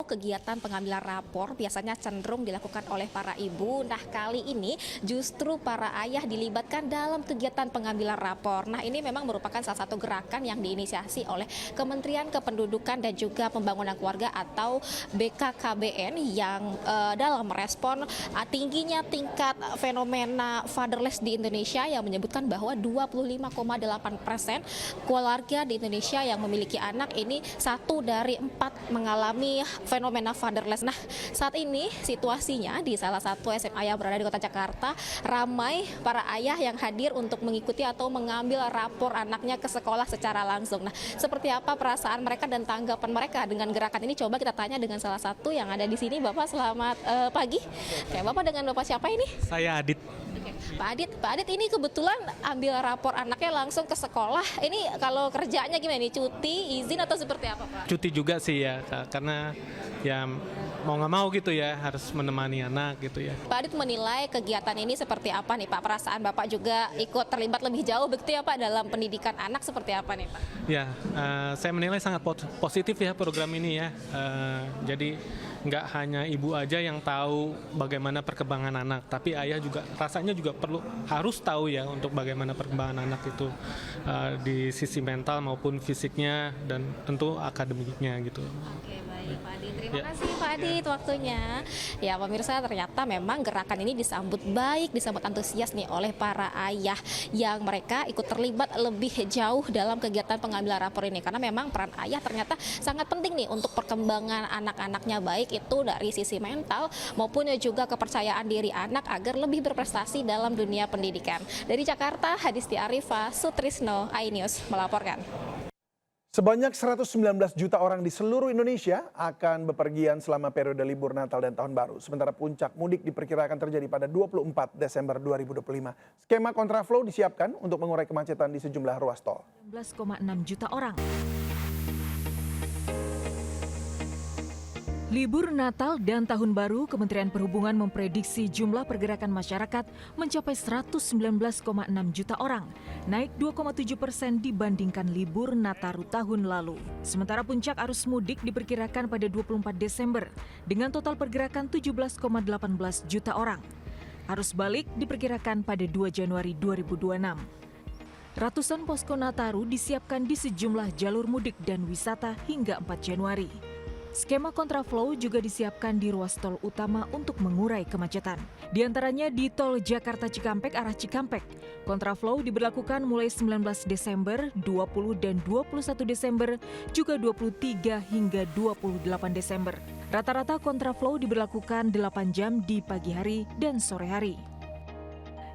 kegiatan pengambilan rapor biasanya cenderung dilakukan oleh para ibu. Nah, kali ini justru para ayah dilibatkan dalam kegiatan pengambilan rapor. Nah, ini memang merupakan salah satu gerakan yang diinisiasi oleh Kementerian Kependudukan dan juga Pembangunan Keluarga atau BKKBN yang dalam merespon tingginya tingkat fenomena fatherless di Indonesia yang menyebutkan bahwa 25,8% keluarga di Indonesia yang memiliki anak ini 1 dari 4 mengalami fenomena fatherless. Nah, saat ini situasinya di salah satu SMA yang berada di Kota Jakarta, ramai para ayah yang hadir untuk mengikuti atau mengambil rapor anaknya ke sekolah secara langsung. Nah, seperti apa perasaan mereka dan tanggapan mereka dengan gerakan ini? Coba kita tanya dengan salah satu yang ada di sini. Bapak, selamat pagi. Oke, Bapak dengan Bapak siapa ini? Saya Adit. Oke, Pak Adit ini kebetulan ambil rapor anaknya langsung ke sekolah. Ini kalau kerjanya gimana nih? Cuti, izin atau seperti apa, Pak? Cuti juga sih ya, karena ya mau nggak mau gitu ya, harus menemani anak gitu ya. Pak Adit menilai kegiatan ini seperti apa nih, Pak? Perasaan Bapak juga ikut terlibat lebih jauh begitu ya, Pak, dalam pendidikan anak seperti apa nih, Pak? Ya, saya menilai sangat positif ya program ini ya. Jadi nggak hanya ibu aja yang tahu bagaimana perkembangan anak, tapi ayah juga rasanya juga harus tahu ya untuk bagaimana perkembangan anak itu di sisi mental maupun fisiknya dan tentu akademiknya gitu. Oke, baik Pak Adit. Terima kasih Pak Adit waktunya. Ya, pemirsa, ternyata memang gerakan ini disambut baik, disambut antusias nih oleh para ayah yang mereka ikut terlibat lebih jauh dalam kegiatan pengambilan rapor ini. Karena memang peran ayah ternyata sangat penting nih untuk perkembangan anak-anaknya, baik itu dari sisi mental maupun juga kepercayaan diri anak agar lebih berprestasi dalam dunia pendidikan. Dari Jakarta, Hadisti Arifah, Sutrisno, iNews melaporkan. Sebanyak 119 juta orang di seluruh Indonesia akan bepergian selama periode libur Natal dan Tahun Baru. Sementara puncak mudik diperkirakan terjadi pada 24 Desember 2025. Skema kontraflow disiapkan untuk mengurai kemacetan di sejumlah ruas tol. 19,6 juta orang. Libur Natal dan Tahun Baru, Kementerian Perhubungan memprediksi jumlah pergerakan masyarakat mencapai 119,6 juta orang, naik 2,7% dibandingkan libur Nataru tahun lalu. Sementara puncak arus mudik diperkirakan pada 24 Desember dengan total pergerakan 17,18 juta orang. Arus balik diperkirakan pada 2 Januari 2026. Ratusan posko Nataru disiapkan di sejumlah jalur mudik dan wisata hingga 4 Januari. Skema kontraflow juga disiapkan di ruas tol utama untuk mengurai kemacetan. Di antaranya di tol Jakarta Cikampek arah Cikampek. Kontraflow diberlakukan mulai 19 Desember, 20 dan 21 Desember, juga 23 hingga 28 Desember. Rata-rata kontraflow diberlakukan 8 jam di pagi hari dan sore hari.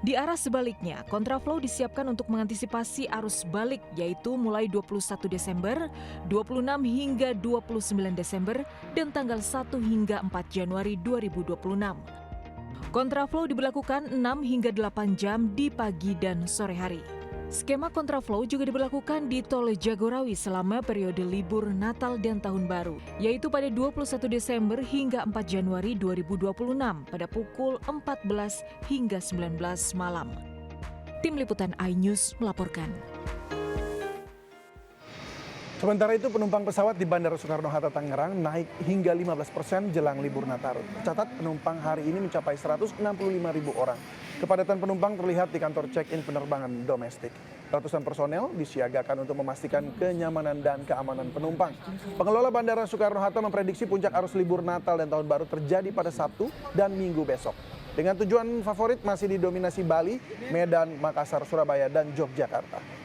Di arah sebaliknya, kontraflow disiapkan untuk mengantisipasi arus balik, yaitu mulai 21 Desember, 26 hingga 29 Desember, dan tanggal 1 hingga 4 Januari 2026. Kontraflow diberlakukan 6 hingga 8 jam di pagi dan sore hari. Skema kontraflow juga diberlakukan di tol Jagorawi selama periode libur Natal dan Tahun Baru, yaitu pada 21 Desember hingga 4 Januari 2026 pada pukul 14 hingga 19 malam. Tim Liputan iNews melaporkan. Sementara itu penumpang pesawat di Bandara Soekarno-Hatta Tangerang naik hingga 15% jelang libur Nataru. Catat penumpang hari ini mencapai 165.000 orang. Kepadatan penumpang terlihat di kantor check-in penerbangan domestik. Ratusan personel disiagakan untuk memastikan kenyamanan dan keamanan penumpang. Pengelola Bandara Soekarno-Hatta memprediksi puncak arus libur Natal dan Tahun Baru terjadi pada Sabtu dan Minggu besok. Dengan tujuan favorit masih didominasi Bali, Medan, Makassar, Surabaya, dan Yogyakarta.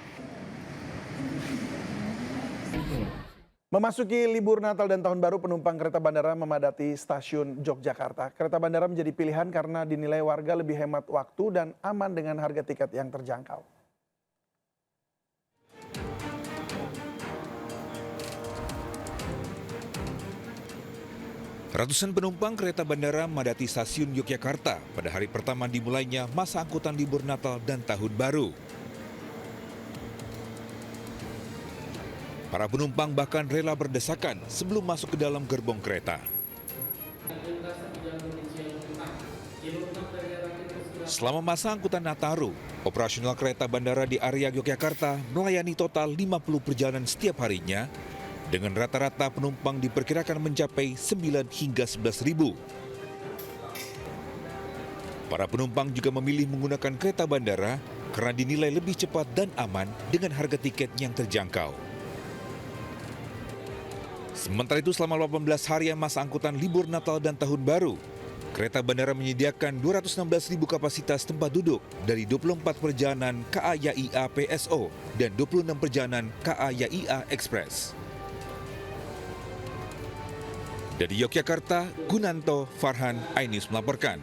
Memasuki libur Natal dan Tahun Baru, penumpang kereta bandara memadati stasiun Yogyakarta. Kereta bandara menjadi pilihan karena dinilai warga lebih hemat waktu dan aman dengan harga tiket yang terjangkau. Ratusan penumpang kereta bandara memadati stasiun Yogyakarta pada hari pertama dimulainya masa angkutan libur Natal dan Tahun Baru. Para penumpang bahkan rela berdesakan sebelum masuk ke dalam gerbong kereta. Selama masa angkutan Nataru, operasional kereta bandara di area Yogyakarta melayani total 50 perjalanan setiap harinya dengan rata-rata penumpang diperkirakan mencapai 9 hingga 11 ribu. Para penumpang juga memilih menggunakan kereta bandara karena dinilai lebih cepat dan aman dengan harga tiket yang terjangkau. Sementara itu selama 18 harian masa angkutan libur Natal dan Tahun Baru, kereta bandara menyediakan 216.000 kapasitas tempat duduk dari 24 perjalanan KA-YAIA PSO dan 26 perjalanan KA-YAIA Express. Dari Yogyakarta, Gunanto Farhan, iNews melaporkan.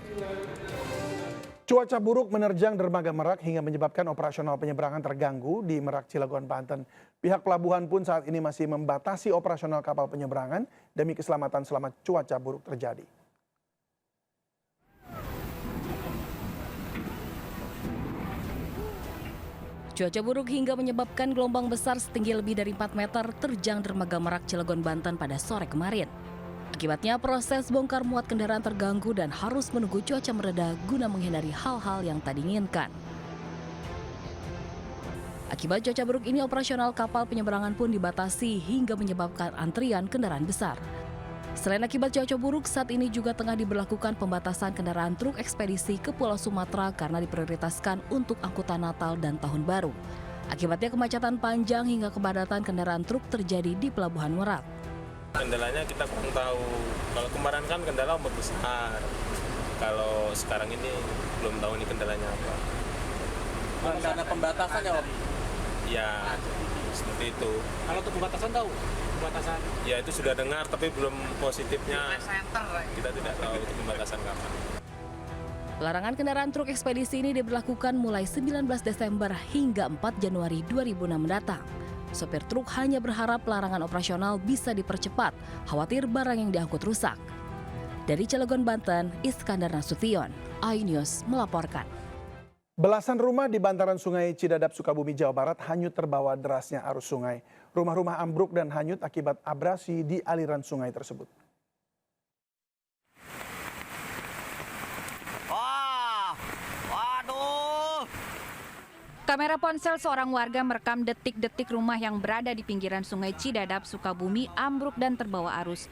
Cuaca buruk menerjang dermaga Merak hingga menyebabkan operasional penyeberangan terganggu di Merak, Cilegon, Banten. Pihak pelabuhan pun saat ini masih membatasi operasional kapal penyeberangan demi keselamatan selama cuaca buruk terjadi. Cuaca buruk hingga menyebabkan gelombang besar setinggi lebih dari 4 meter terjang dermaga Merak, Cilegon, Banten pada sore kemarin. Akibatnya proses bongkar muat kendaraan terganggu dan harus menunggu cuaca mereda guna menghindari hal-hal yang tak diinginkan. Akibat cuaca buruk ini operasional kapal penyeberangan pun dibatasi hingga menyebabkan antrian kendaraan besar. Selain akibat cuaca buruk, saat ini juga tengah diberlakukan pembatasan kendaraan truk ekspedisi ke Pulau Sumatera karena diprioritaskan untuk angkutan Natal dan Tahun Baru. Akibatnya kemacetan panjang hingga kepadatan kendaraan truk terjadi di Pelabuhan Merak. Kendalanya kita kurang tahu. Kalau kemarin kan kendala ombak besar. Kalau sekarang ini belum tahu ini kendalanya apa. Karena pembatasan ya, Om? Ya, seperti itu. Kalau untuk pembatasan tahu? Pembatasan? Ya itu sudah dengar, tapi belum positifnya. Kita tidak tahu itu pembatasan kapan. Larangan kendaraan truk ekspedisi ini diberlakukan mulai 19 Desember hingga 4 Januari 2006 mendatang. Sopir truk hanya berharap larangan operasional bisa dipercepat, khawatir barang yang diangkut rusak. Dari Cilegon, Banten, Iskandar Nasution, iNews melaporkan. Belasan rumah di bantaran Sungai Cidadap, Sukabumi, Jawa Barat hanyut terbawa derasnya arus sungai. Rumah-rumah ambruk dan hanyut akibat abrasi di aliran sungai tersebut. Kamera ponsel seorang warga merekam detik-detik rumah yang berada di pinggiran Sungai Cidadap, Sukabumi ambruk dan terbawa arus.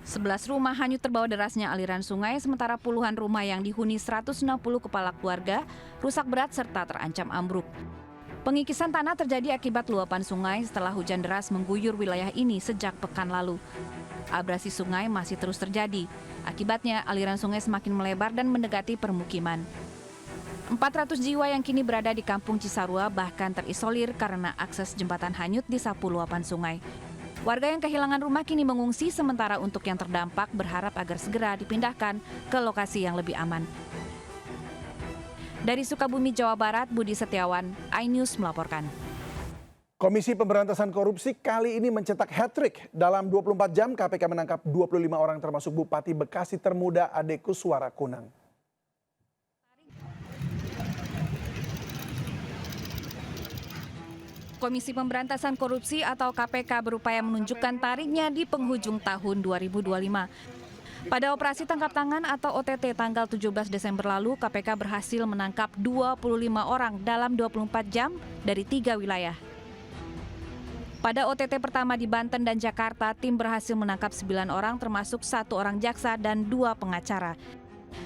11 rumah hanyut terbawa derasnya aliran sungai, sementara puluhan rumah yang dihuni 160 kepala keluarga rusak berat serta terancam ambruk. Pengikisan tanah terjadi akibat luapan sungai setelah hujan deras mengguyur wilayah ini sejak pekan lalu. Abrasi sungai masih terus terjadi. Akibatnya aliran sungai semakin melebar dan mendekati permukiman. 400 jiwa yang kini berada di Kampung Cisarua bahkan terisolir karena akses jembatan hanyut disapu luapan sungai. Warga yang kehilangan rumah kini mengungsi, sementara untuk yang terdampak berharap agar segera dipindahkan ke lokasi yang lebih aman. Dari Sukabumi, Jawa Barat, Budi Setiawan, iNews melaporkan. Komisi Pemberantasan Korupsi kali ini mencetak hat-trick. Dalam 24 jam KPK menangkap 25 orang termasuk Bupati Bekasi termuda Ade Kuswara Kunang. Komisi Pemberantasan Korupsi atau KPK berupaya menunjukkan tariknya di penghujung tahun 2025. Pada operasi tangkap tangan atau OTT tanggal 17 Desember lalu, KPK berhasil menangkap 25 orang dalam 24 jam dari 3 wilayah. Pada OTT pertama di Banten dan Jakarta, tim berhasil menangkap 9 orang termasuk 1 orang jaksa dan 2 pengacara.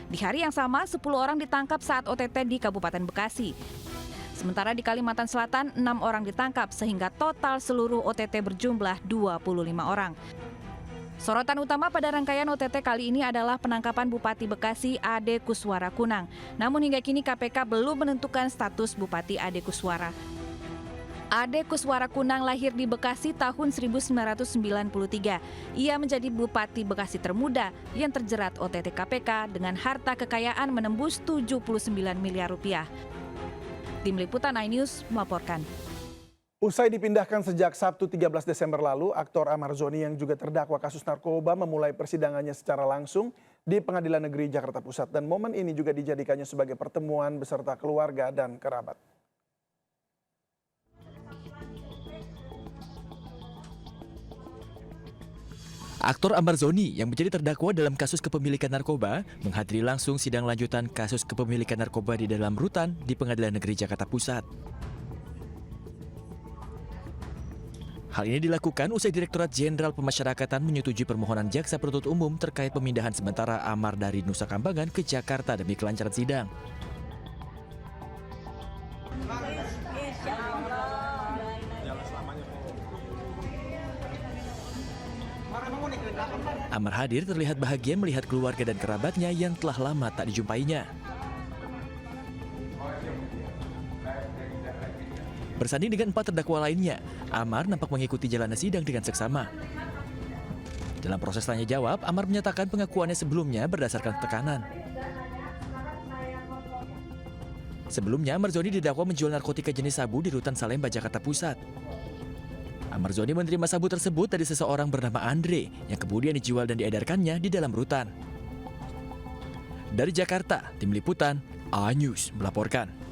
Di hari yang sama, 10 orang ditangkap saat OTT di Kabupaten Bekasi. Sementara di Kalimantan Selatan, 6 orang ditangkap sehingga total seluruh OTT berjumlah 25 orang. Sorotan utama pada rangkaian OTT kali ini adalah penangkapan Bupati Bekasi Ade Kuswara Kunang. Namun hingga kini KPK belum menentukan status Bupati Ade Kuswara. Ade Kuswara Kunang lahir di Bekasi tahun 1993. Ia menjadi Bupati Bekasi termuda yang terjerat OTT KPK dengan harta kekayaan menembus 79 miliar rupiah. Tim Liputan iNews melaporkan. Usai dipindahkan sejak Sabtu 13 Desember lalu, aktor Ahmad Zoni yang juga terdakwa kasus narkoba memulai persidangannya secara langsung di Pengadilan Negeri Jakarta Pusat. Dan momen ini juga dijadikannya sebagai pertemuan beserta keluarga dan kerabat. Aktor Ahmad Zoni yang menjadi terdakwa dalam kasus kepemilikan narkoba menghadiri langsung sidang lanjutan kasus kepemilikan narkoba di dalam rutan di Pengadilan Negeri Jakarta Pusat. Hal ini dilakukan usai Direktorat Jenderal Pemasyarakatan menyetujui permohonan jaksa penuntut umum terkait pemindahan sementara Amar dari Nusa Kambangan ke Jakarta demi kelancaran sidang. Amar hadir terlihat bahagia melihat keluarga dan kerabatnya yang telah lama tak dijumpainya. Bersanding dengan 4 terdakwa lainnya, Amar nampak mengikuti jalannya sidang dengan seksama. Dalam proses tanya jawab, Amar menyatakan pengakuannya sebelumnya berdasarkan tekanan. Sebelumnya, Amarzoni didakwa menjual narkotika jenis sabu di Rutan Salemba, Jakarta Pusat. Amarzoni menerima sabu tersebut dari seseorang bernama Andre yang kemudian dijual dan diedarkannya di dalam rutan. Dari Jakarta, Tim Liputan A News melaporkan.